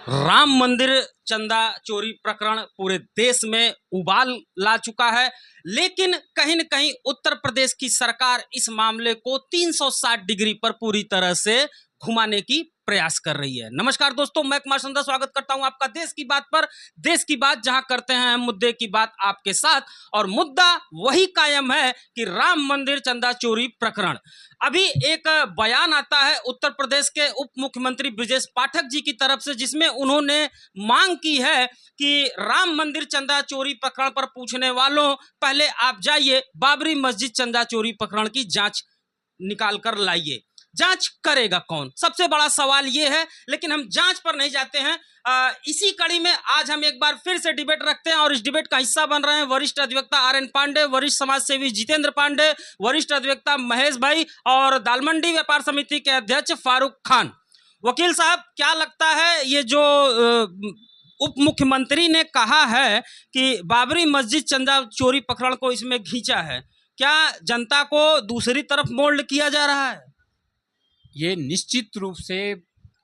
राम मंदिर चंदा चोरी प्रकरण पूरे देश में उबाल ला चुका है। लेकिन कहीं न कहीं उत्तर प्रदेश की सरकार इस मामले को 360 डिग्री पर पूरी तरह से घुमाने की प्रयास कर रही है। नमस्कार दोस्तों, मैं कुमार संध्या स्वागत करता हूं आपका देश की बात पर। देश की बात जहां करते हैं हम मुद्दे की बात आपके साथ, और मुद्दा वही कायम है कि राम मंदिर चंदा चोरी प्रकरण। अभी एक बयान आता है उत्तर प्रदेश के उप मुख्यमंत्री ब्रजेश पाठक जी की तरफ से, जिसमें उन्होंने मांग की है कि राम मंदिर चंदा चोरी प्रकरण पर पूछने वालों, पहले आप जाइए बाबरी मस्जिद चंदा चोरी प्रकरण की जांच निकाल कर लाइए। जांच करेगा कौन? सबसे बड़ा सवाल यह है। लेकिन हम जांच पर नहीं जाते हैं। इसी कड़ी में आज हम एक बार फिर से डिबेट रखते हैं, और इस डिबेट का हिस्सा बन रहे हैं वरिष्ठ अधिवक्ता आर.एन. पांडे, वरिष्ठ समाज सेवी जितेंद्र पांडे, वरिष्ठ अधिवक्ता महेश भाई और दालमंडी व्यापार समिति के अध्यक्ष फारूक खान। वकील साहब, क्या लगता है ये जो उप मुख्यमंत्री ने कहा है कि बाबरी मस्जिद चंदा चोरी प्रकरण को इसमें खींचा है, क्या जनता को दूसरी तरफ मोल्ड किया जा रहा है? ये निश्चित रूप से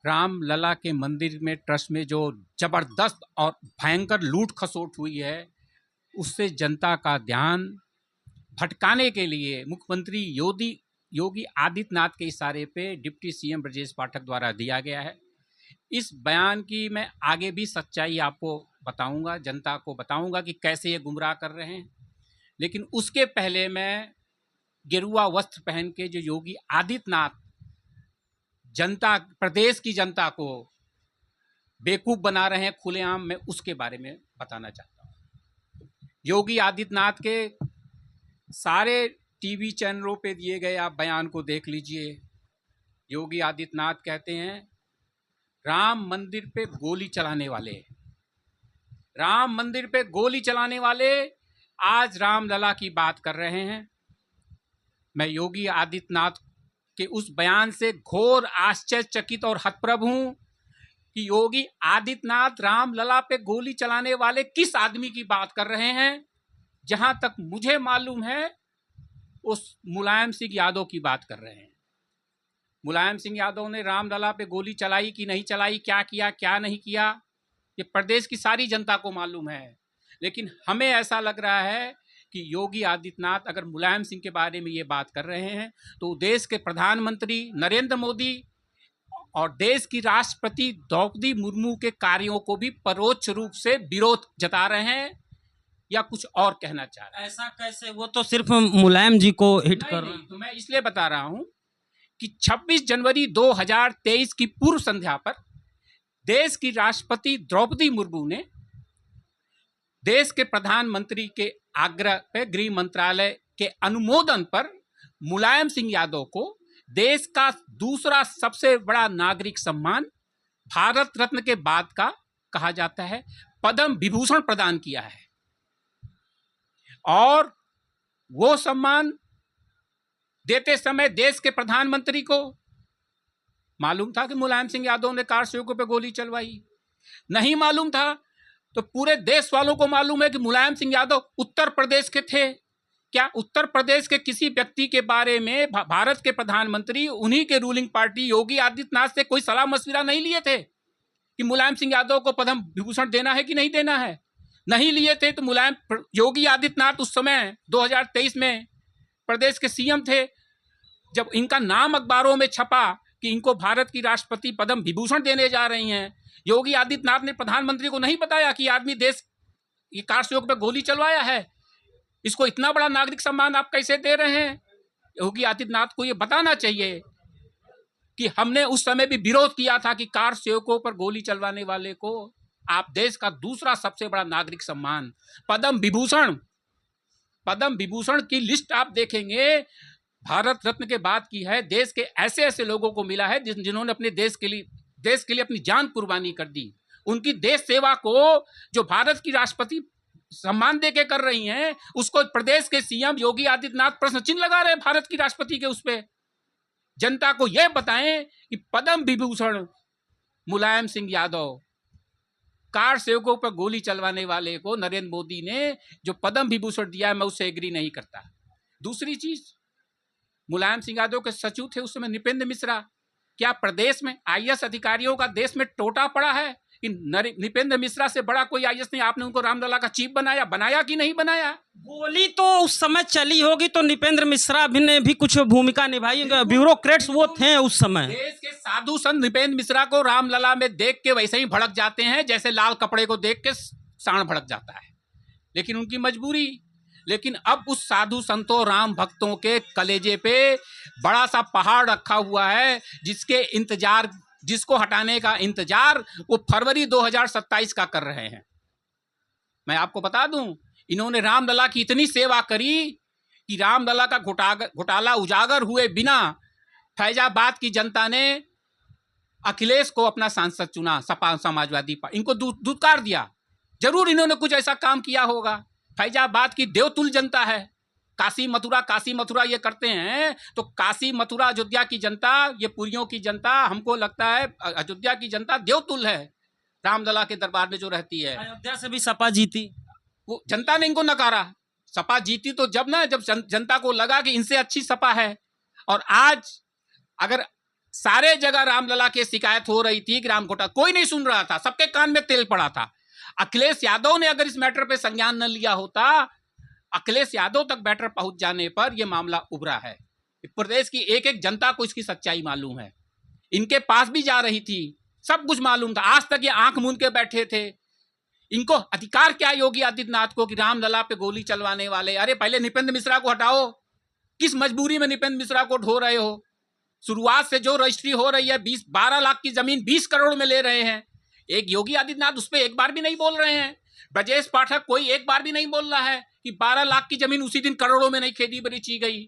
रामलला के मंदिर में ट्रस्ट में जो जबरदस्त और भयंकर लूट खसोट हुई है, उससे जनता का ध्यान भटकाने के लिए मुख्यमंत्री योगी आदित्यनाथ के इशारे पे डिप्टी सीएम ब्रजेश पाठक द्वारा दिया गया है। इस बयान की मैं आगे भी सच्चाई आपको बताऊंगा, जनता को बताऊंगा कि कैसे ये गुमराह कर रहे हैं। लेकिन उसके पहले मैं गेरुआ वस्त्र पहन के जो योगी आदित्यनाथ जनता, प्रदेश की जनता को बेवकूफ़ बना रहे हैं खुलेआम, मैं उसके बारे में बताना चाहता हूँ। योगी आदित्यनाथ के सारे टीवी चैनलों पे दिए गए आप बयान को देख लीजिए। योगी आदित्यनाथ कहते हैं राम मंदिर पे गोली चलाने वाले, राम मंदिर पे गोली चलाने वाले आज रामलला की बात कर रहे हैं। मैं योगी आदित्यनाथ के उस बयान से घोर आश्चर्यचकित और हतप्रभ हूं कि योगी आदित्यनाथ रामलला पे गोली चलाने वाले किस आदमी की बात कर रहे हैं। जहां तक मुझे मालूम है उस मुलायम सिंह यादव की बात कर रहे हैं। मुलायम सिंह यादव ने रामलला पे गोली चलाई कि नहीं चलाई, क्या किया क्या नहीं किया, ये प्रदेश की सारी जनता को मालूम है। लेकिन हमें ऐसा लग रहा है कि योगी आदित्यनाथ अगर मुलायम सिंह के बारे में ये बात कर रहे हैं तो देश के प्रधानमंत्री नरेंद्र मोदी और देश की राष्ट्रपति द्रौपदी मुर्मू के कार्यों को भी परोक्ष रूप से विरोध जता रहे हैं या कुछ और कहना चाह रहे हैं। ऐसा कैसे? वो तो सिर्फ मुलायम जी को हिट कर रहे हैं। तो मैं इसलिए बता रहा हूं कि 26 जनवरी 2023 की पूर्व संध्या पर देश की राष्ट्रपति द्रौपदी मुर्मू ने देश के प्रधानमंत्री के आग्रह पर गृह मंत्रालय के अनुमोदन पर मुलायम सिंह यादव को देश का दूसरा सबसे बड़ा नागरिक सम्मान, भारत रत्न के बाद का कहा जाता है, पद्म विभूषण प्रदान किया है। और वो सम्मान देते समय देश के प्रधानमंत्री को मालूम था कि मुलायम सिंह यादव ने कार सेवकों पर गोली चलवाई? नहीं मालूम था तो पूरे देश वालों को मालूम है कि मुलायम सिंह यादव उत्तर प्रदेश के थे। क्या उत्तर प्रदेश के किसी व्यक्ति के बारे में भारत के प्रधानमंत्री, उन्हीं के रूलिंग पार्टी योगी आदित्यनाथ से कोई सलाह मशविरा नहीं लिए थे कि मुलायम सिंह यादव को पद्म विभूषण देना है कि नहीं देना है? नहीं लिए थे तो योगी आदित्यनाथ उस समय 2023 में प्रदेश के सीएम थे। जब इनका नाम अखबारों में छपा कि इनको भारत की राष्ट्रपति पद्म विभूषण देने जा रही हैं, योगी आदित्यनाथ ने प्रधानमंत्री को नहीं बताया कि आदमी देश ये कार सेवक पे गोली चलवाया है, इसको इतना बड़ा नागरिक सम्मान आप कैसे दे रहे हैं? योगी आदित्यनाथ को ये बताना चाहिए कि हमने उस समय भी विरोध किया था कि कार सेवकों पर गोली चलवाने वाले को आप देश का दूसरा सबसे बड़ा नागरिक सम्मान पद्म विभूषण की लिस्ट आप देखेंगे, भारत रत्न के बाद की है। देश के ऐसे ऐसे लोगों को मिला है जिन्होंने अपने देश के लिए अपनी जान कुर्बानी कर दी। उनकी देश सेवा को जो भारत की राष्ट्रपति सम्मान दे के कर रही हैं, उसको प्रदेश के सीएम योगी आदित्यनाथ प्रश्न चिन्ह लगा रहे हैं भारत की राष्ट्रपति के उस पे। जनता को यह बताएं कि पद्म विभूषण मुलायम सिंह यादव, कार सेवकों पर गोली चलवाने वाले को नरेंद्र मोदी ने जो पद्म विभूषण दिया है, मैं उससे एग्री नहीं करता। दूसरी चीज, मुलायम सिंह यादव के सचिव थे उस समय नृपेंद्र मिश्रा। क्या प्रदेश में आईएएस अधिकारियों का देश में टोटा पड़ा है कि नृपेंद्र मिश्रा से बड़ा कोई आईएएस नहीं, आपने उनको रामलला का चीफ बनाया कि नहीं बनाया? गोली तो उस समय चली होगी तो नृपेंद्र मिश्रा भी ने भी कुछ भूमिका निभाई, ब्यूरोक्रेट्स वो थे उस समय। देश के साधु संत नृपेंद्र मिश्रा को रामलला में देख के वैसे ही भड़क जाते हैं जैसे लाल कपड़े को देख के सांड भड़क जाता है, लेकिन उनकी मजबूरी। लेकिन अब उस साधु संतों राम भक्तों के कलेजे पे बड़ा सा पहाड़ रखा हुआ है, जिसको हटाने का इंतजार वो फरवरी 2027 का कर रहे हैं। मैं आपको बता दूं, इन्होंने रामलला की इतनी सेवा करी कि रामलला का घोटाला उजागर हुए बिना फैजाबाद की जनता ने अखिलेश को अपना सांसद चुना, सपा समाजवादी पार्टी, इनको दुत्कार दिया। जरूर इन्होंने कुछ ऐसा काम किया होगा। फैजाबाद की देवतुल जनता है, काशी मथुरा ये करते हैं, तो काशी मथुरा अयोध्या की जनता, ये पुरियों की जनता, हमको लगता है अयोध्या की जनता देवतुल है रामलला के दरबार में जो रहती है। अयोध्या से भी सपा जीती, वो जनता ने इनको नकारा। सपा जीती तो जब जनता को लगा कि इनसे अच्छी सपा है। और आज अगर सारे जगह रामलला की शिकायत हो रही थी कि राम घोटाला, कोई नहीं सुन रहा था, सबके कान में तेल पड़ा था। अखिलेश यादव ने अगर इस मैटर पे संज्ञान न लिया होता, अखिलेश यादव तक मैटर पहुंच जाने पर यह मामला उभरा है। प्रदेश की एक एक जनता को इसकी सच्चाई मालूम है, इनके पास भी जा रही थी, सब कुछ मालूम था। आज तक ये आंख मूंद के बैठे थे। इनको अधिकार क्या योगी आदित्यनाथ को कि रामलला पे गोली चलवाने वाले? अरे पहले नृपेंद्र मिश्रा को हटाओ। किस मजबूरी में नृपेंद्र मिश्रा को ढो रहे हो? शुरुआत से जो रजिस्ट्री हो रही है, 12 लाख की जमीन 20 करोड़ में ले रहे हैं। एक योगी आदित्यनाथ उस पर एक बार भी नहीं बोल रहे हैं। ब्रजेश पाठक कोई एक बार भी नहीं बोल रहा है कि 12 लाख की जमीन उसी दिन करोड़ों में नहीं खेती बेची गई।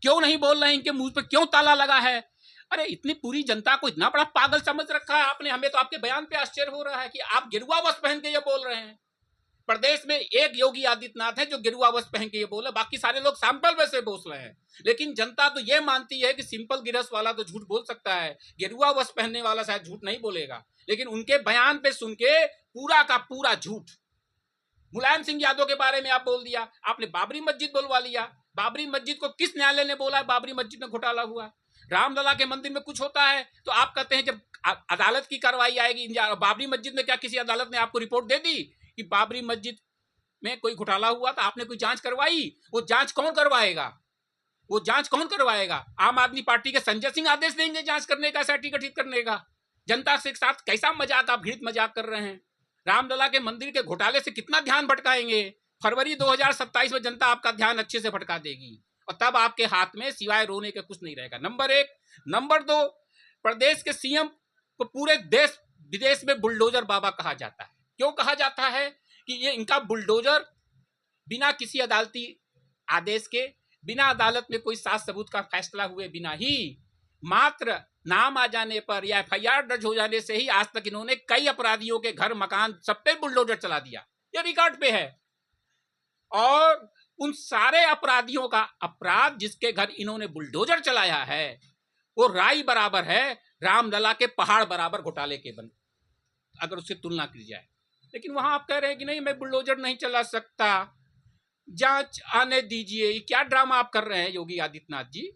क्यों नहीं बोल रहे हैं? इनके मुंह पे क्यों ताला लगा है? अरे इतनी पूरी जनता को इतना बड़ा पागल समझ रखा है आपने। हमें तो आपके बयान पे आश्चर्य हो रहा है कि आप गेरुआ वस्त्र पहन के ये बोल रहे हैं। प्रदेश में एक योगी आदित्यनाथ है जो गेरुआ वस्त्र पहन के ये बोला, बाकी सारे लोग सैंपल वैसे बोल रहे हैं। लेकिन जनता तो ये मानती है कि सिंपल गिरस वाला तो झूठ बोल सकता है, गेरुआ वस्त्र पहनने वाला शायद झूठ नहीं बोलेगा। लेकिन उनके बयान पे सुन के पूरा का पूरा झूठ। मुलायम सिंह यादव के बारे में आप बोल दिया, आपने बाबरी मस्जिद बोलवा लिया। बाबरी मस्जिद को किस न्यायालय ने बोला बाबरी मस्जिद में घोटाला हुआ? रामलला के मंदिर में कुछ होता है तो आप कहते हैं जब अदालत की कार्रवाई आएगी। बाबरी मस्जिद में क्या किसी अदालत ने आपको रिपोर्ट दे दी कि बाबरी मस्जिद में कोई घोटाला हुआ? तो आपने कोई जांच करवाई? वो जांच कौन करवाएगा? वो जांच कौन करवाएगा? आम आदमी पार्टी के संजय सिंह आदेश देंगे जांच करने का, सैटी गठित करने का। जनता के साथ कैसा मजाक, आप घृणित मजाक कर रहे हैं। रामलला के मंदिर के घोटाले से कितना ध्यान भटकाएंगे? फरवरी 2027 में जनता आपका ध्यान अच्छे से भटका देगी और तब आपके हाथ में सिवाय रोने के कुछ नहीं रहेगा। नंबर 1। नंबर 2, प्रदेश के सीएम को पूरे देश विदेश में बुलडोजर बाबा कहा जाता है। क्यों कहा जाता है? कि ये इनका बुलडोजर बिना किसी अदालती आदेश के, बिना अदालत में कोई साक्ष्य सबूत का फैसला हुए बिना ही, मात्र नाम आ जाने पर या एफआईआर दर्ज हो जाने से ही आज तक इन्होंने कई अपराधियों के घर मकान सब पे बुलडोजर चला दिया। ये रिकॉर्ड पे है। और उन सारे अपराधियों का अपराध जिसके घर इन्होंने बुलडोजर चलाया है वो राई बराबर है रामलला के पहाड़ बराबर घोटाले के बन, अगर उससे तुलना की जाए। लेकिन वहां आप कह रहे हैं कि नहीं मैं बुलडोजर नहीं चला सकता, जांच आने दीजिए। ये क्या ड्रामा आप कर रहे हैं योगी आदित्यनाथ जी?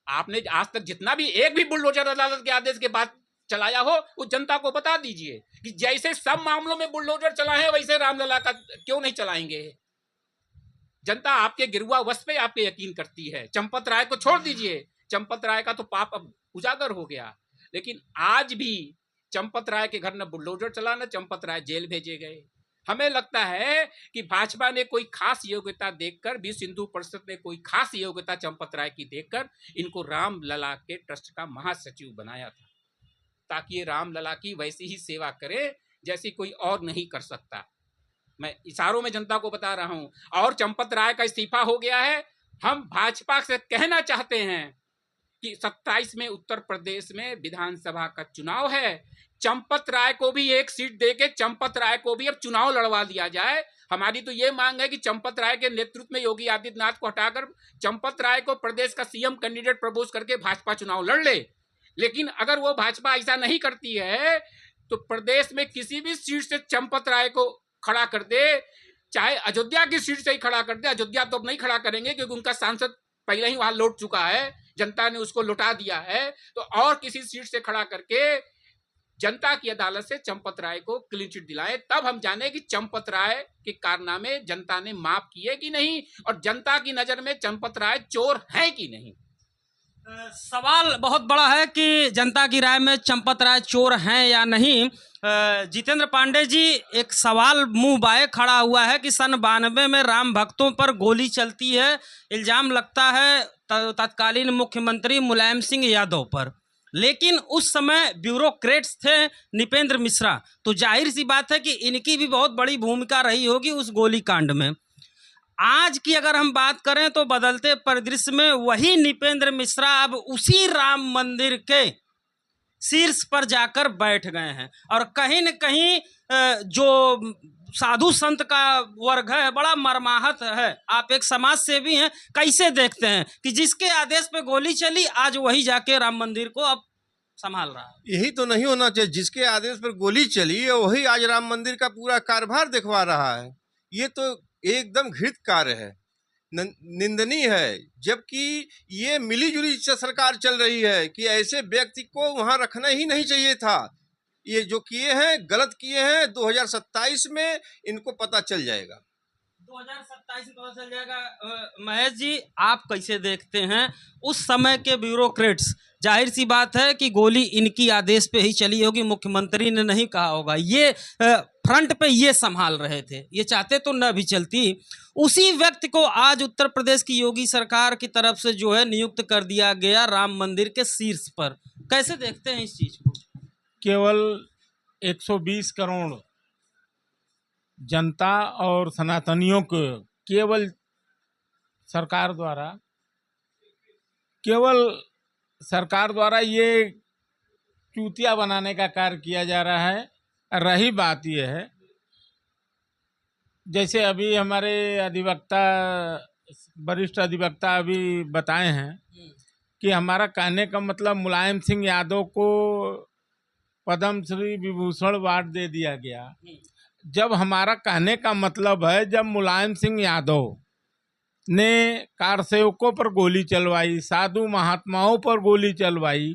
आपने आज तक जितना भी एक भी बुलडोजर अदालत के आदेश के बाद चलाया हो वो जनता को बता दीजिए कि जैसे सब मामलों में बुलडोजर चलाए वैसे रामलला का क्यों नहीं चलाएंगे। जनता आपके गिरुआ वस्त्र पे आपके यकीन करती है। चंपत राय को छोड़ दीजिए, चंपत राय का तो पाप अब उजागर हो गया। लेकिन आज भी चंपत राय के घर न बुलडोजर चला, न चंपत राय जेल भेजे गए। हमें लगता है कि भाजपा ने कोई खास योग्यता देखकर, विश्व हिंदू परिषद ने कोई खास योग्यता चंपत राय की देखकर इनको रामलला के ट्रस्ट का महासचिव बनाया था, ताकि ये रामलला की वैसी ही सेवा करे जैसी कोई और नहीं कर सकता। मैं इशारों में जनता को बता रहा हूं। और चंपत राय का इस्तीफा हो गया है। हम भाजपा से कहना चाहते हैं कि 27 में उत्तर प्रदेश में विधानसभा का चुनाव है। चंपत राय को भी एक सीट देके चंपत राय को भी अब चुनाव लड़वा दिया जाए। हमारी तो ये मांग है कि चंपत राय के नेतृत्व में योगी आदित्यनाथ को हटाकर चंपत राय को प्रदेश का सीएम कैंडिडेट प्रपोज करके भाजपा चुनाव लड़ ले। लेकिन अगर वो भाजपा ऐसा नहीं करती है तो प्रदेश में किसी भी सीट से चंपत राय को खड़ा कर दे, चाहे अयोध्या की सीट से ही खड़ा कर दे। अयोध्या तो अब नहीं खड़ा करेंगे क्योंकि उनका सांसद पहले ही वहां लौट चुका है, जनता ने उसको लौटा दिया है। तो और किसी सीट से खड़ा करके जनता की अदालत से चंपत राय को क्लीन चिट दिलाएं, तब हम जाने कि चंपत राय के कारनामे जनता ने माफ किए कि नहीं, और जनता की नजर में चंपत राय चोर है कि नहीं। सवाल बहुत बड़ा है कि जनता की राय में चंपत राय चोर हैं या नहीं। जितेंद्र पांडे जी, एक सवाल मुंह बाए खड़ा हुआ है कि सन 92 में राम भक्तों पर गोली चलती है, इल्जाम लगता है तत्कालीन मुख्यमंत्री मुलायम सिंह यादव पर, लेकिन उस समय ब्यूरोक्रेट्स थे नृपेंद्र मिश्रा, तो जाहिर सी बात है कि इनकी भी बहुत बड़ी भूमिका रही होगी उस गोलीकांड में। आज की अगर हम बात करें तो बदलते परिदृश्य में वही नृपेंद्र मिश्रा अब उसी राम मंदिर के शीर्ष पर जाकर बैठ गए हैं, और कहीं न कहीं जो साधु संत का वर्ग है बड़ा मर्माहत है। आप एक समाज सेवी हैं, कैसे देखते हैं कि जिसके आदेश पे गोली चली आज वही जाके राम मंदिर को अब संभाल रहा है? यही तो नहीं होना चाहिए, जिसके आदेश पर गोली चली और वही आज राम मंदिर का पूरा कारभार दिखवा रहा है। ये तो एकदम घृणित कार्य है, निंदनीय है। जबकि ये मिलीजुली सरकार चल रही है कि ऐसे व्यक्ति को वहां रखना ही नहीं चाहिए था। ये जो किए हैं गलत किए हैं। 2027 में इनको पता चल जाएगा। 2027 में पता चल जाएगा। महेश जी, आप कैसे देखते हैं उस समय के ब्यूरोक्रेट्स? जाहिर सी बात है कि गोली इनकी आदेश पे ही चली होगी, मुख्यमंत्री ने नहीं कहा होगा। ये फ्रंट पे ये संभाल रहे थे, ये चाहते तो न भी चलती। उसी व्यक्ति को आज उत्तर प्रदेश की योगी सरकार की तरफ से जो है नियुक्त कर दिया गया राम मंदिर के शीर्ष पर। कैसे देखते हैं इस चीज को? केवल 120 करोड़ जनता और सनातनियों को केवल सरकार द्वारा ये चूतिया बनाने का कार्य किया जा रहा है। रही बात यह है, जैसे अभी हमारे वरिष्ठ अधिवक्ता अभी बताए हैं कि हमारा कहने का मतलब मुलायम सिंह यादव को पद्म श्री विभूषण अवार्ड दे दिया गया। जब हमारा कहने का मतलब है, जब मुलायम सिंह यादव ने कारसेवकों पर गोली चलवाई, साधु महात्माओं पर गोली चलवाई,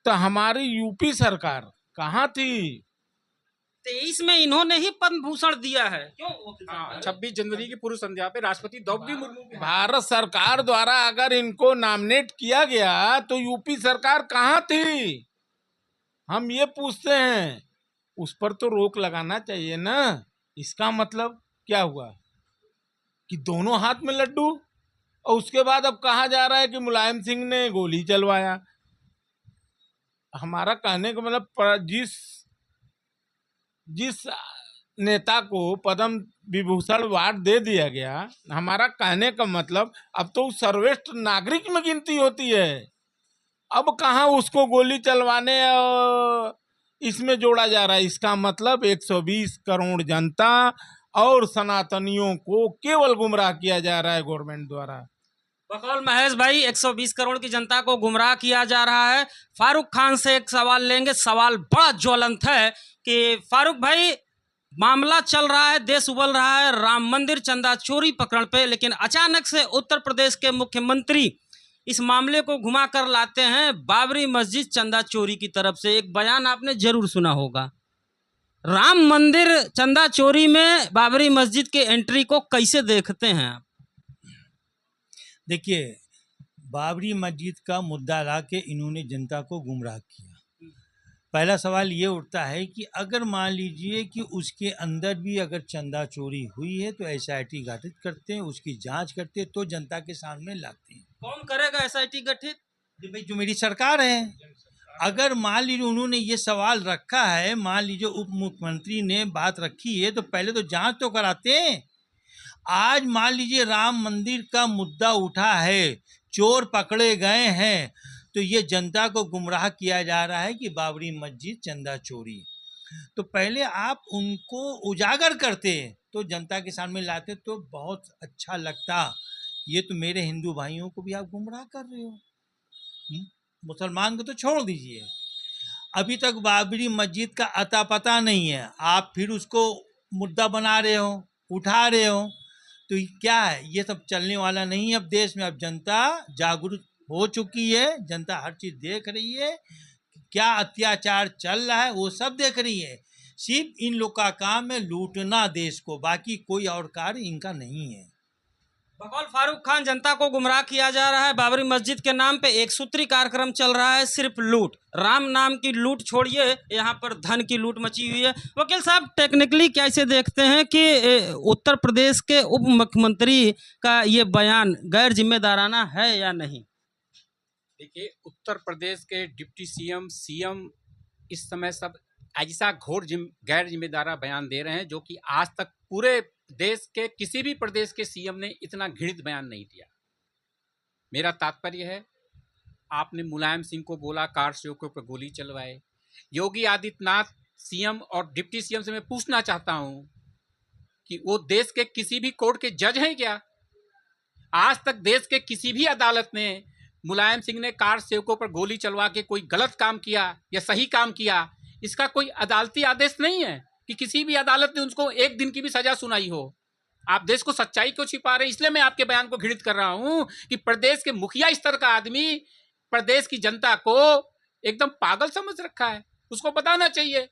तो हमारी यूपी सरकार कहाँ थी? 23 में इन्होंने ही पद्म भूषण दिया है। क्यों? 26 जनवरी की पूर्व संध्या पे राष्ट्रपति द्रौपदी मुर्मू के भारत सरकार द्वारा अगर इनको नॉमिनेट किया गया तो यूपी सरकार कहाँ थी? हम ये पूछते हैं। उस पर तो रोक लगाना चाहिए ना। इसका मतलब क्या हुआ कि दोनों हाथ में लड्डू, और उसके बाद अब कहा जा रहा है कि मुलायम सिंह ने गोली चलवाया। हमारा कहने का मतलब जिस नेता को पद्म विभूषण अवार्ड दे दिया गया, हमारा कहने का मतलब अब तो सर्वश्रेष्ठ नागरिक में गिनती होती है। अब कहाँ उसको गोली चलवाने इसमें जोड़ा जा रहा है? इसका मतलब 120 करोड़ जनता और सनातनियों को केवल गुमराह किया जा रहा है गवर्नमेंट द्वारा। बकौल महेश भाई, 120 करोड़ की जनता को गुमराह किया जा रहा है। फारूक खान से एक सवाल लेंगे। सवाल बड़ा ज्वलंत है कि फारूक भाई, मामला चल रहा है, देश उबल रहा है राम मंदिर चंदा चोरी प्रकरण पे, लेकिन अचानक से उत्तर प्रदेश के मुख्यमंत्री इस मामले को घुमा कर लाते हैं बाबरी मस्जिद चंदा चोरी की तरफ से। एक बयान आपने जरूर सुना होगा। राम मंदिर चंदा चोरी में बाबरी मस्जिद के एंट्री को कैसे देखते हैं आप? देखिए, बाबरी मस्जिद का मुद्दा ला के इन्होंने जनता को गुमराह किया। पहला सवाल ये उठता है कि अगर मान लीजिए कि उसके अंदर भी अगर चंदा चोरी हुई है तो SIT गठित करते हैं, उसकी जांच करते हैं, तो जनता के सामने लाते हैं। कौन करेगा SIT गठित? भाई, जो मेरी सरकार है। अगर मान लीजिए उन्होंने ये सवाल रखा है, मान लीजिए उप मुख्यमंत्री ने बात रखी है, तो पहले तो जांच तो कराते हैं। आज मान लीजिए राम मंदिर का मुद्दा उठा है, चोर पकड़े गए हैं, तो ये जनता को गुमराह किया जा रहा है कि बाबरी मस्जिद चंदा चोरी। तो पहले आप उनको उजागर करते तो जनता के सामने लाते तो बहुत अच्छा लगता। ये तो मेरे हिंदू भाइयों को भी आप गुमराह कर रहे हो। मुसलमान को तो छोड़ दीजिए, अभी तक बाबरी मस्जिद का अता पता नहीं है, आप फिर उसको मुद्दा बना रहे हो, उठा रहे हो। तो क्या है, ये सब चलने वाला नहीं है। अब देश में अब जनता जागरूक हो चुकी है, जनता हर चीज़ देख रही है। क्या अत्याचार चल रहा है वो सब देख रही है। सिर्फ इन लोग का काम है लूटना देश को, बाकी कोई और कार्य इनका नहीं है। बकौल फारूक खान, जनता को गुमराह किया जा रहा है। बाबरी मस्जिद के नाम पे एक सूत्री कार्यक्रम चल रहा है, सिर्फ लूट, राम नाम की लूट छोड़िए, यहाँ पर धन की लूट मची हुई है। वकील साहब, टेक्निकली कैसे देखते हैं कि उत्तर प्रदेश के उप मुख्यमंत्री का ये बयान गैर जिम्मेदाराना है या नहीं? देखिए, उत्तर प्रदेश के डिप्टी सीएम इस समय सब ऐसा घोर गैर जिम्मेदारा बयान दे रहे हैं जो कि आज तक पूरे देश के किसी भी प्रदेश के सीएम ने इतना घृणित बयान नहीं दिया। मेरा तात्पर्य है, आपने मुलायम सिंह को बोला कार सेवकों पर गोली चलवाए। योगी आदित्यनाथ सीएम और डिप्टी सीएम से मैं पूछना चाहता हूं कि वो देश के किसी भी कोर्ट के जज हैं क्या? आज तक देश के किसी भी अदालत ने मुलायम सिंह ने कार सेवकों पर गोली चलवा के कोई गलत काम किया या सही काम किया, इसका कोई अदालती आदेश नहीं है कि किसी भी अदालत ने उनको एक दिन की भी सजा सुनाई हो। आप देश को सच्चाई क्यों छिपा रहे हैं? इसलिए मैं आपके बयान को घृणित कर रहा हूं कि प्रदेश के मुखिया स्तर का आदमी प्रदेश की जनता को एकदम पागल समझ रखा है। उसको बताना चाहिए।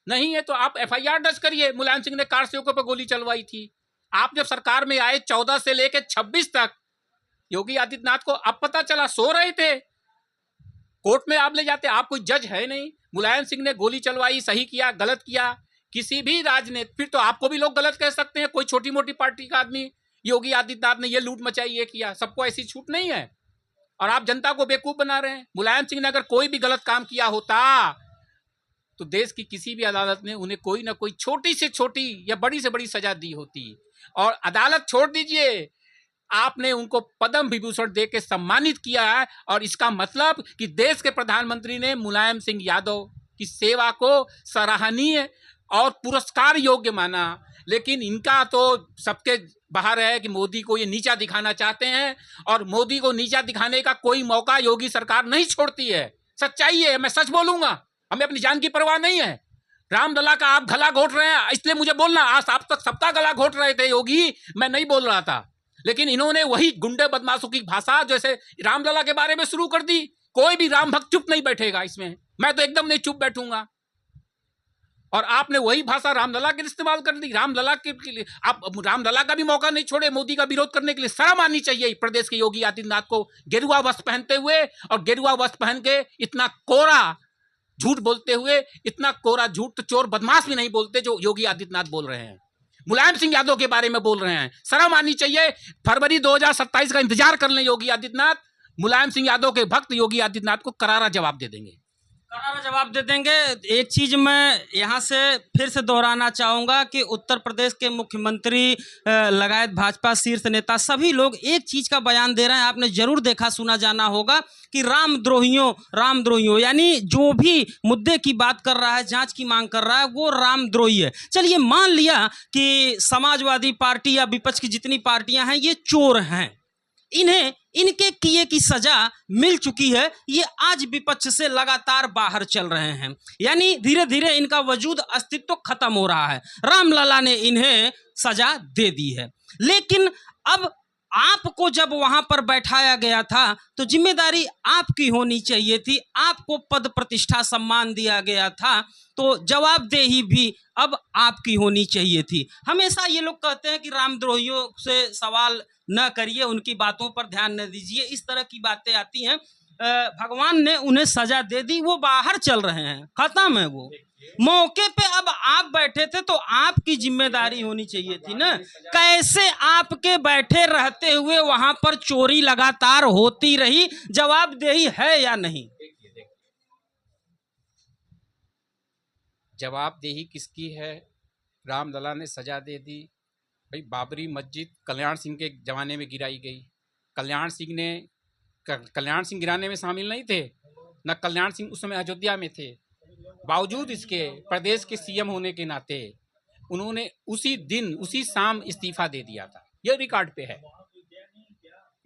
नहीं है तो आप एफआईआर दर्ज करिए। मुलायम सिंह ने कार सेवकों पर गोली चलवाई थी। आप जब सरकार में आए 14 से लेकर 26 तक योगी आदित्यनाथ को अब पता चला, सो रहे थे, कोर्ट में आप ले जाते। आप कोई जज है नहीं। मुलायम सिंह ने गोली चलवाई, सही किया गलत किया, किसी भी राजनीति, फिर तो आपको भी लोग गलत कह सकते हैं। कोई छोटी मोटी पार्टी का आदमी, योगी आदित्यनाथ ने ये लूट मचाई, ये किया, सबको ऐसी छूट नहीं है। और आप जनता को बेवकूफ बना रहे हैं। मुलायम सिंह ने अगर कोई भी गलत काम किया होता तो देश की किसी भी अदालत ने उन्हें कोई ना कोई छोटी से छोटी या बड़ी से बड़ी सजा दी होती। और अदालत छोड़ दीजिए, आपने उनको पद्म विभूषण दे के सम्मानित किया है। और इसका मतलब कि देश के प्रधानमंत्री ने मुलायम सिंह यादव की सेवा को सराहनीय और पुरस्कार योग्य माना। लेकिन इनका तो सबके बाहर है कि मोदी को ये नीचा दिखाना चाहते हैं, और मोदी को नीचा दिखाने का कोई मौका योगी सरकार नहीं छोड़ती है। सच्चाई है, मैं सच बोलूंगा, हमें अपनी जान की परवाह नहीं है। रामलला का आप गला घोट रहे हैं, इसलिए मुझे बोलना, आज आप तक सबका गला घोट रहे थे योगी, मैं नहीं बोल रहा था। लेकिन इन्होंने वही गुंडे बदमाशों की भाषा जैसे रामलला के बारे में शुरू कर दी। कोई भी राम भक्त चुप नहीं बैठेगा इसमें, मैं तो एकदम नहीं चुप बैठूंगा। और आपने वही भाषा रामलला के लिए इस्तेमाल कर दी। रामलला के लिए आप रामलला का भी मौका नहीं छोड़े मोदी का विरोध करने के लिए। शर्म आनी चाहिए प्रदेश के योगी आदित्यनाथ को, गेरुआ वस्त्र पहनते हुए और गेरुआ वस्त्र पहन के इतना कोरा झूठ बोलते हुए। इतना कोरा झूठ तो चोर बदमाश भी नहीं बोलते जो योगी आदित्यनाथ बोल रहे हैं। मुलायम सिंह यादव के बारे में बोल रहे हैं, शर्म आनी चाहिए। फरवरी 2027 का इंतजार कर लें योगी आदित्यनाथ। मुलायम सिंह यादव के भक्त योगी आदित्यनाथ को करारा जवाब दे देंगे, करारा जवाब दे देंगे। एक चीज मैं यहाँ से फिर से दोहराना चाहूँगा कि उत्तर प्रदेश के मुख्यमंत्री लगायत भाजपा शीर्ष नेता सभी लोग एक चीज का बयान दे रहे हैं। आपने जरूर देखा सुना जाना होगा कि रामद्रोहियों यानी जो भी मुद्दे की बात कर रहा है, जांच की मांग कर रहा है, वो रामद्रोही है। चलिए मान लिया कि समाजवादी पार्टी या विपक्ष की जितनी पार्टियां हैं ये चोर हैं, इन्हें इनके किए की सजा मिल चुकी है, ये आज विपक्ष से लगातार बाहर चल रहे हैं, यानी धीरे धीरे इनका वजूद अस्तित्व खत्म हो रहा है। रामलला ने इन्हें सजा दे दी है। लेकिन अब आपको जब वहां पर बैठाया गया था तो जिम्मेदारी आपकी होनी चाहिए थी, आपको पद प्रतिष्ठा सम्मान दिया गया था, तो जवाबदेही भी अब आपकी होनी चाहिए थी। हमेशा ये लोग कहते हैं कि रामद्रोहियों से सवाल न करिए, उनकी बातों पर ध्यान न दीजिए, इस तरह की बातें आती हैं। भगवान ने उन्हें सजा दे दी, वो बाहर चल रहे हैं, खत्म है वो मौके पे। अब आप बैठे थे तो आपकी जिम्मेदारी होनी चाहिए थी ना। कैसे आपके बैठे रहते हुए वहां पर चोरी लगातार होती रही, जवाबदेही है या नहीं? जवाबदेही किसकी है? रामलला ने सजा दे दी। भाई, बाबरी मस्जिद कल्याण सिंह के जमाने में गिराई गई। कल्याण सिंह गिराने में शामिल नहीं थे, न कल्याण सिंह उस समय अयोध्या में थे। बावजूद इसके प्रदेश के सीएम होने के नाते उन्होंने उसी दिन उसी शाम इस्तीफा दे दिया था। ये रिकॉर्ड पे है।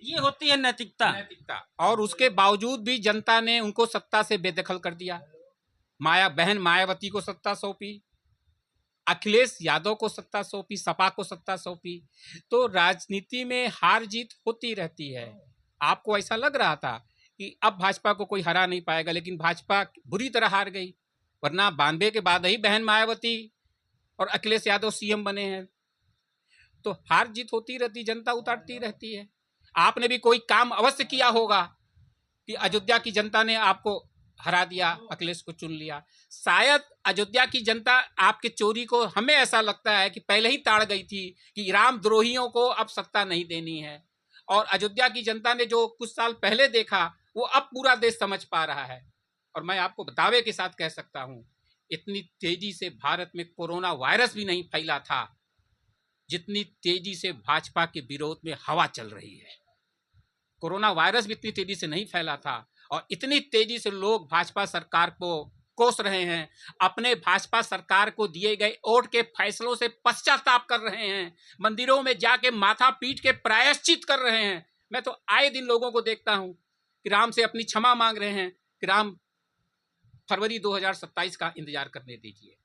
ये होती है नैतिकता। और उसके बावजूद भी जनता ने उनको सत्ता से बेदखल कर दिया। बहन मायावती को सत्ता सौंपी, अखिलेश यादव को सत्ता सौंपी, सपा को सत्ता सौंपी। तो राजनीति में हार जीत होती रहती है। आपको ऐसा लग रहा था कि अब भाजपा को कोई हरा नहीं पाएगा, लेकिन भाजपा बुरी तरह हार गई। वरना 92 के बाद ही बहन मायावती और अखिलेश यादव सीएम बने हैं। तो हार जीत होती रहती, जनता उतारती रहती है। आपने भी कोई काम अवश्य किया होगा कि अयोध्या की जनता ने आपको हरा दिया, अखिलेश को चुन लिया। शायद अयोध्या की जनता आपके चोरी को, हमें ऐसा लगता है कि पहले ही ताड़ गई थी कि रामद्रोहियों को अब सत्ता नहीं देनी है। और अयोध्या की जनता ने जो कुछ साल पहले देखा वो अब पूरा देश समझ पा रहा है। और मैं आपको दावे के साथ कह सकता हूं, इतनी तेजी से भारत में कोरोना वायरस भी नहीं फैला था जितनी तेजी से भाजपा के विरोध में हवा चल रही है। कोरोना वायरस भी इतनी तेजी से नहीं फैला था और इतनी तेजी से लोग भाजपा सरकार को कोस रहे हैं, अपने भाजपा सरकार को दिए गए वोट के फैसलों से पश्चाताप कर रहे हैं, मंदिरों में जाके माथा पीट के प्रायश्चित कर रहे हैं। मैं तो आए दिन लोगों को देखता हूं कि राम से अपनी क्षमा मांग रहे हैं कि राम फरवरी 2027 का इंतजार करने दीजिए।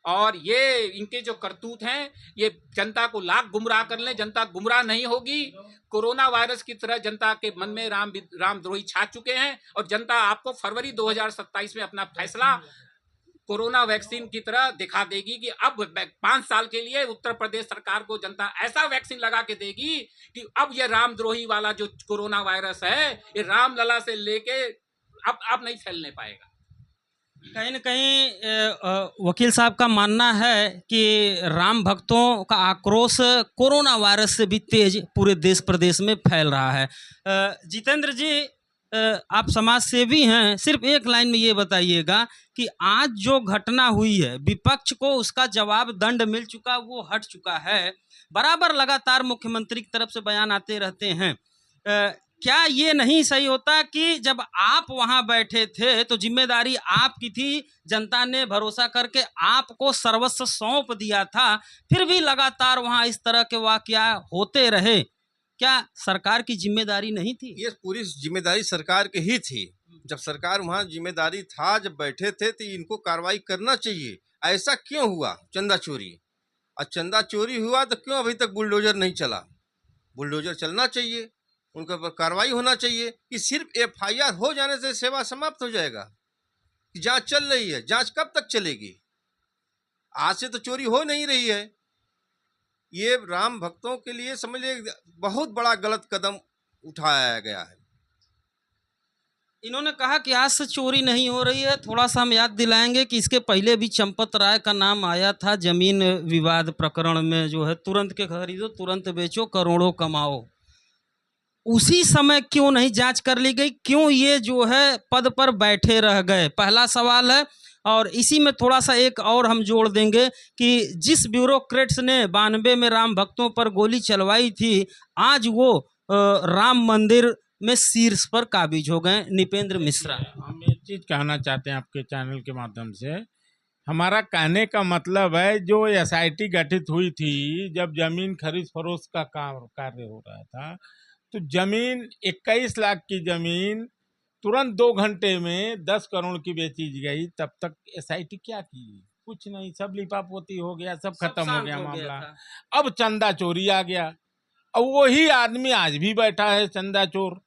और ये इनके जो करतूत हैं, ये जनता को लाख गुमराह कर लें, जनता गुमराह नहीं होगी। कोरोना वायरस की तरह जनता के मन में रामद्रोही छा चुके हैं और जनता आपको फरवरी 2027 में अपना फैसला कोरोना वैक्सीन की तरह दिखा देगी कि अब 5 साल के लिए उत्तर प्रदेश सरकार को जनता ऐसा वैक्सीन लगा के देगी कि अब ये रामद्रोही वाला जो कोरोना वायरस है, ये रामलला से लेके अब नहीं फैलने पाएगा। कहीं न कहीं वकील साहब का मानना है कि राम भक्तों का आक्रोश कोरोना वायरस से भी तेज पूरे देश प्रदेश में फैल रहा है। जितेंद्र जी, आप समाज सेवी हैं, सिर्फ एक लाइन में ये बताइएगा कि आज जो घटना हुई है, विपक्ष को उसका जवाब दंड मिल चुका, वो हट चुका है, बराबर लगातार मुख्यमंत्री की तरफ से बयान आते रहते हैं। क्या ये नहीं सही होता कि जब आप वहां बैठे थे तो जिम्मेदारी आपकी थी, जनता ने भरोसा करके आपको सर्वस्व सौंप दिया था, फिर भी लगातार वहां इस तरह के वाकया होते रहे, क्या सरकार की जिम्मेदारी नहीं थी? ये पूरी जिम्मेदारी सरकार की ही थी। जब सरकार वहाँ जिम्मेदारी था, जब बैठे थे, तो इनको कार्रवाई करना चाहिए। ऐसा क्यों हुआ चंदा चोरी? और चंदा चोरी हुआ तो क्यों अभी तक बुलडोजर नहीं चला? बुलडोजर चलना चाहिए, उनके ऊपर कार्रवाई होना चाहिए। कि सिर्फ एफआईआर हो जाने से सेवा समाप्त हो जाएगा? जांच चल रही है, जांच कब तक चलेगी? आज से तो चोरी हो नहीं रही है। ये राम भक्तों के लिए समझ लीजिए बहुत बड़ा गलत कदम उठाया गया है। इन्होंने कहा कि आज से चोरी नहीं हो रही है। थोड़ा सा हम याद दिलाएंगे कि इसके पहले भी चंपत राय का नाम आया था जमीन विवाद प्रकरण में, जो है तुरंत के खरीदो तुरंत बेचो करोड़ों कमाओ। उसी समय क्यों नहीं जांच कर ली गई? क्यों ये जो है पद पर बैठे रह गए? पहला सवाल है। और इसी में थोड़ा सा एक और हम जोड़ देंगे कि जिस ब्यूरोक्रेट्स ने 92 में राम भक्तों पर गोली चलवाई थी, आज वो राम मंदिर में शीर्ष पर काबिज हो गए, निपेंद्र मिश्रा। हम एक चीज कहना चाहते हैं आपके चैनल के माध्यम से। हमारा कहने का मतलब है, जो एसआईटी गठित हुई थी, जब जमीन खरीद फरोख्त का कार्य हो रहा था, तो जमीन 21 लाख की जमीन तुरंत 2 घंटे में 10 करोड़ की बेची गई। तब तक एसआईटी क्या की? कुछ नहीं, सब लिपापोती हो गया, सब खत्म हो गया मामला। अब चंदा चोरी आ गया। अब वही आदमी आज भी बैठा है, चंदा चोर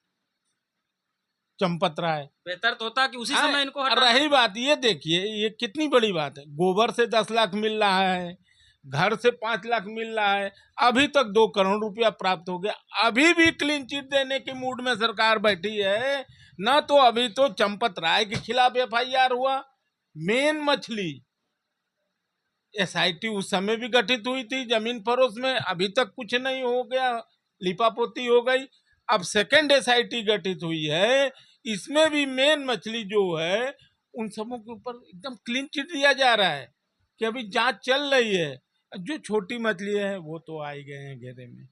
चंपत राय। बेहतर तो होता कि उसी समय इनको हटा। रही बात, ये देखिए, ये कितनी बड़ी बात है। गोबर से 10 लाख मिल रहा है, घर से 5 लाख मिल रहा है, अभी तक 2 करोड़ रुपया प्राप्त हो गया। अभी भी क्लीन चिट देने के मूड में सरकार बैठी है ना। तो अभी तो चंपत राय के खिलाफ एफआईआर हुआ। मेन मछली एसआईटी उस समय भी गठित हुई थी जमीन फरोख्त में, अभी तक कुछ नहीं हो गया, लिपापोती हो गई। अब सेकंड एसआईटी गठित हुई है, इसमें भी मेन मछली जो है उन सबों के ऊपर एकदम क्लीन चिट दिया जा रहा है कि अभी जांच चल रही है। जो छोटी मछली है वो तो आई गए हैं घेरे में।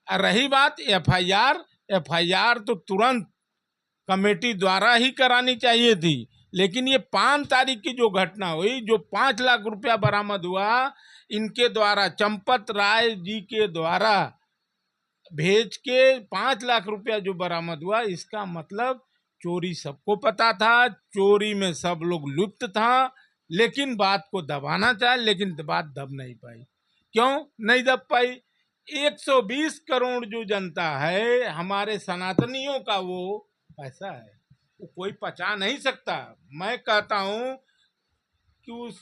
और रही बात एफआईआर तो तुरंत कमेटी द्वारा ही करानी चाहिए थी। लेकिन ये 5 तारीख की जो घटना हुई, जो 5 लाख रुपया बरामद हुआ, इनके द्वारा, चंपत राय जी के द्वारा भेज के 5 लाख रुपया जो बरामद हुआ, इसका मतलब चोरी सबको पता था, चोरी में सब लोग लुप्त था। लेकिन बात को दबाना चाहे, लेकिन बात दब नहीं पाई। क्यों नहीं दब पाई? 120 करोड़ जो जनता है हमारे सनातनियों का, वो पैसा है, वो कोई पचा नहीं सकता। मैं कहता हूँ कि उस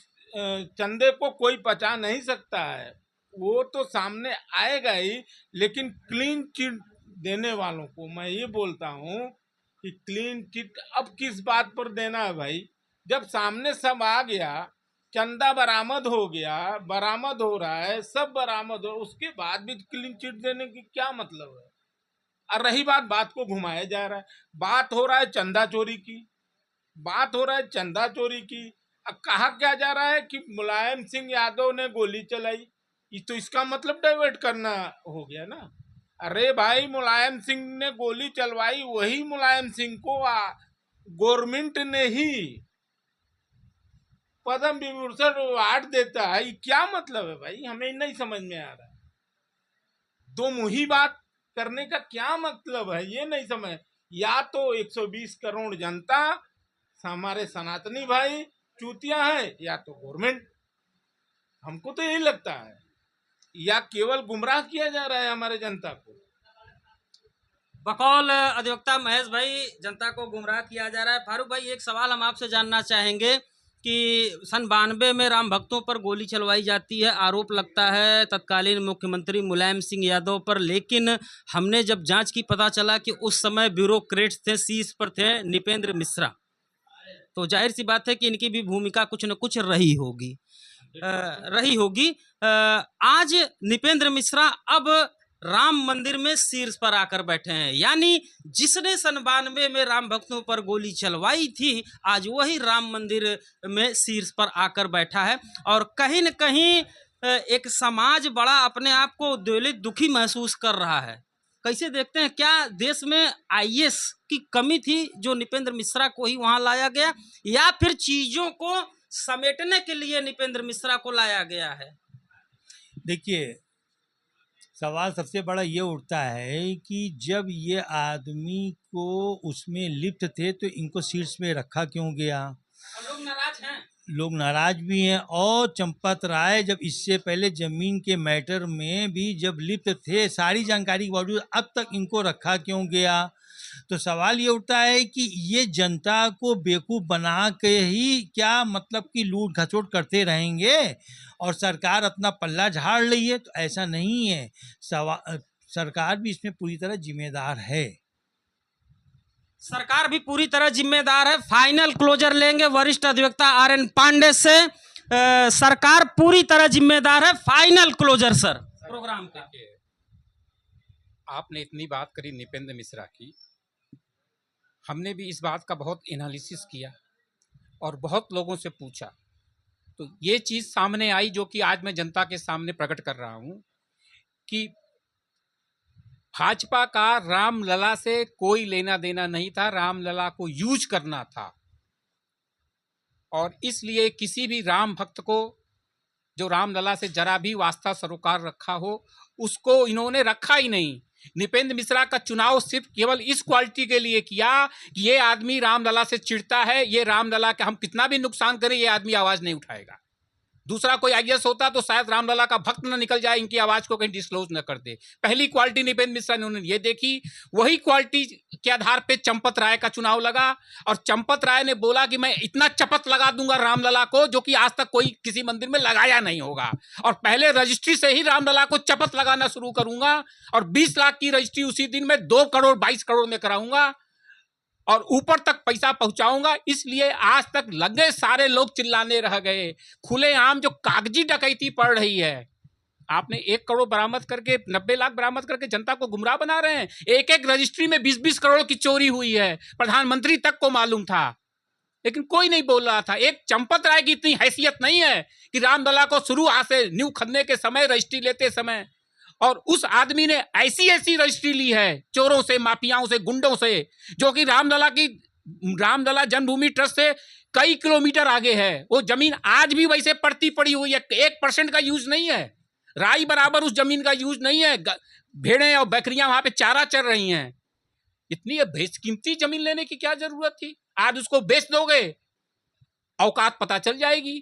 चंदे को कोई पचा नहीं सकता है। वो तो सामने आएगा ही, लेकिन क्लीन चिट देने वालों को मैं ये बोलता हूँ कि क्लीन चिट अब किस बात पर देना है भाई? जब सामने सब आ गया, चंदा बरामद हो गया, बरामद हो रहा है, सब बरामद हो, उसके बाद भी क्लीन चिट देने की क्या मतलब है? और रही बात को घुमाया जा रहा है। बात हो रहा है चंदा चोरी की, बात हो रहा है चंदा चोरी की। अब कहा क्या जा रहा है कि मुलायम सिंह यादव ने गोली चलाई, ये तो इसका मतलब डाइवर्ट करना हो गया ना। अरे भाई, मुलायम सिंह ने गोली चलवाई, वही मुलायम सिंह को गवर्नमेंट ने ही पद्म विभूषण अवार्ड देता है। ये क्या मतलब है भाई? हमें नहीं समझ में आ रहा है। दो मुही बात करने का क्या मतलब है, ये नहीं समझ। या तो 120 करोड़ जनता हमारे सनातनी भाई चूतिया है, या तो गवर्नमेंट। हमको तो यही लगता है, या केवल गुमराह किया जा रहा है हमारे जनता को। बकौल अधिवक्ता महेश भाई, जनता को गुमराह किया जा रहा है। फारूक भाई, एक सवाल हम आपसे जानना चाहेंगे कि सन 92 में राम भक्तों पर गोली चलवाई जाती है, आरोप लगता है तत्कालीन मुख्यमंत्री मुलायम सिंह यादव पर, लेकिन हमने जब जांच की पता चला कि उस समय ब्यूरोक्रेट्स थे, शीर्ष पर थे नृपेंद्र मिश्रा, तो जाहिर सी बात है कि इनकी भी भूमिका कुछ न कुछ रही होगी। आज नृपेंद्र मिश्रा अब राम मंदिर में शीर्ष पर आकर बैठे हैं, यानी जिसने सन 92 में राम भक्तों पर गोली चलवाई थी, आज वही राम मंदिर में शीर्ष पर आकर बैठा है। और कहीं न कहीं एक समाज बड़ा अपने आप को उद्वेलित, दुखी महसूस कर रहा है। कैसे देखते हैं, क्या देश में आईएएस की कमी थी जो नृपेंद्र मिश्रा को ही वहां लाया गया, या फिर चीजों को समेटने के लिए नृपेंद्र मिश्रा को लाया गया है? देखिए, सवाल सबसे बड़ा ये उठता है कि जब ये आदमी को उसमें लिप्त थे तो इनको शीर्ष में रखा क्यों गया? लोग नाराज हैं। लोग नाराज भी हैं। और चंपत राय जब इससे पहले जमीन के मैटर में भी जब लिप्त थे, सारी जानकारी के बावजूद अब तक इनको रखा क्यों गया? तो सवाल ये उठता है कि ये जनता को बेवकूफ़ बना के ही क्या मतलब कि लूट खसोट करते रहेंगे और सरकार अपना पल्ला झाड़ रही है? तो ऐसा नहीं है। सरकार भी इसमें पूरी तरह जिम्मेदार है। सरकार भी पूरी तरह जिम्मेदार है। फाइनल क्लोजर लेंगे वरिष्ठ अधिवक्ता RN पांडे से। सरकार पूरी तरह जिम्मेदार है। फाइनल क्लोजर सर प्रोग्राम का। आपने इतनी बात करी नृपेंद्र मिश्रा की, हमने भी इस बात का बहुत एनालिसिस किया और बहुत लोगों से पूछा, तो ये चीज़ सामने आई जो कि आज मैं जनता के सामने प्रकट कर रहा हूँ कि भाजपा का रामलला से कोई लेना देना नहीं था, रामलला को यूज करना था। और इसलिए किसी भी राम भक्त को जो रामलला से जरा भी वास्ता सरोकार रखा हो, उसको इन्होंने रखा ही नहीं। नृपेंद्र मिश्रा का चुनाव सिर्फ केवल इस क्वालिटी के लिए किया कि ये आदमी रामलला से चिढ़ता है, ये रामलला के हम कितना भी नुकसान करें ये आदमी आवाज नहीं उठाएगा। दूसरा कोई आईएएस होता तो शायद रामलला का भक्त न निकल जाए, इनकी आवाज को कहीं डिस्क्लोज न कर दे। पहली क्वालिटी नृपेंद्र मिश्रा ने उन्होंने ये देखी, वही क्वालिटी के आधार पे चंपत राय का चुनाव लगा और चंपत राय ने बोला कि मैं इतना चपत लगा दूंगा रामलला को जो कि आज तक कोई किसी मंदिर में लगाया नहीं होगा, और पहले रजिस्ट्री से ही रामलला को चपत लगाना शुरू करूंगा और 20 लाख की रजिस्ट्री उसी दिन में 2 करोड़ 22 करोड़ में कराऊंगा और ऊपर तक पैसा पहुंचाऊंगा। इसलिए आज तक लगे सारे लोग चिल्लाने रह गए। खुलेआम जो कागजी डकैती पड़ रही है, आपने 1 करोड़ बरामद करके 90 लाख बरामद करके जनता को गुमराह बना रहे हैं। एक एक रजिस्ट्री में 20-20 करोड़ की चोरी हुई है, प्रधानमंत्री तक को मालूम था, लेकिन कोई नहीं बोल रहा था। एक चंपत राय की इतनी हैसियत नहीं है कि रामलला को शुरू से न्यू खरीदने के समय, रजिस्ट्री लेते समय, और उस आदमी ने ऐसी ऐसी रजिस्ट्री ली है चोरों से, माफियाओं से, गुंडों से, जो कि रामलला जन्मभूमि ट्रस्ट से कई किलोमीटर आगे है। वो जमीन आज भी वैसे पड़ती पड़ी हुई है, 1% का यूज नहीं है, राई बराबर उस जमीन का यूज नहीं है। भेड़ें और बकरियां वहां पे चारा चर रही हैं। इतनी बेशकीमती जमीन लेने की क्या जरूरत थी? आज उसको बेच दोगे, औकात पता चल जाएगी।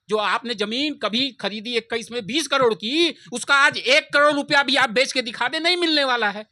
जो आपने जमीन कभी खरीदी 21 में 20 करोड़ की, उसका आज 1 करोड़ रुपया भी आप बेच के दिखा दे, नहीं मिलने वाला है।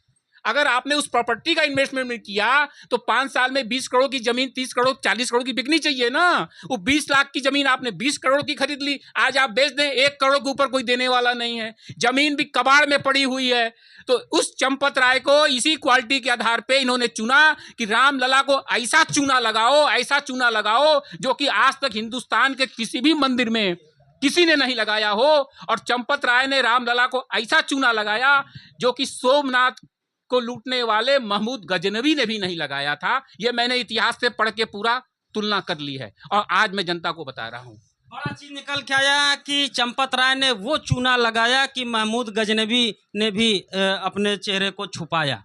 अगर आपने उस प्रॉपर्टी का इन्वेस्टमेंट में किया तो 5 साल में 20 करोड़ की जमीन 30 करोड़ 40 करोड़ की बिकनी चाहिए ना। वो 20 लाख की जमीन आपने 20 करोड़ की खरीद ली, आज आप बेच दें 1 करोड़ के ऊपर कोई देने वाला नहीं है, जमीन भी कबाड़ में पड़ी हुई है। तो उस चंपत राय को इसी क्वालिटी के आधार पे इन्होंने चुना कि राम लला को ऐसा चूना लगाओ, ऐसा चूना लगाओ जो कि आज तक हिंदुस्तान के किसी भी मंदिर में किसी ने नहीं लगाया हो। और चंपत राय ने रामलला को ऐसा चूना लगाया जो कि सोमनाथ को लूटने वाले महमूद गजनवी ने भी नहीं लगाया था। यह मैंने इतिहास से पढ़ के पूरा तुलना कर ली है और आज मैं जनता को बता रहा हूं। बड़ा चीज निकल के आया कि चंपत राय ने वो चूना लगाया कि महमूद गजनवी ने भी अपने चेहरे को छुपाया।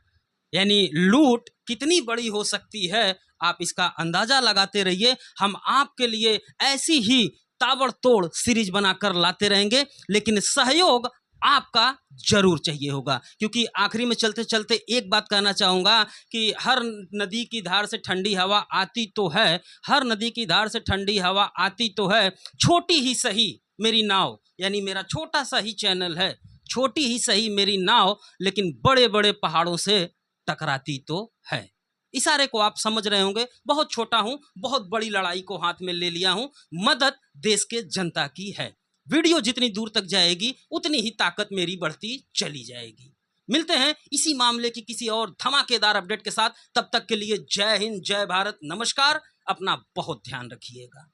यानी लूट कितनी बड़ी हो सकती है आप इसका अंदाजा लगाते रहिए। हम आपके लिए ऐसी ही ताबड़तोड़ सीरीज बनाकर लाते रहेंगे, लेकिन सहयोग आपका जरूर चाहिए होगा। क्योंकि आखिरी में चलते चलते एक बात कहना चाहूँगा कि हर नदी की धार से ठंडी हवा आती तो है, हर नदी की धार से ठंडी हवा आती तो है। छोटी ही सही मेरी नाव, यानी मेरा छोटा सा ही चैनल है, छोटी ही सही मेरी नाव, लेकिन बड़े बड़े पहाड़ों से टकराती तो है। इशारे को आप समझ रहे होंगे। बहुत छोटा हूं, बहुत बड़ी लड़ाई को हाथ में ले लिया हूं। मदद देश के जनता की है। वीडियो जितनी दूर तक जाएगी उतनी ही ताकत मेरी बढ़ती चली जाएगी। मिलते हैं इसी मामले की किसी और धमाकेदार अपडेट के साथ। तब तक के लिए जय हिंद, जय भारत, नमस्कार। अपना बहुत ध्यान रखिएगा।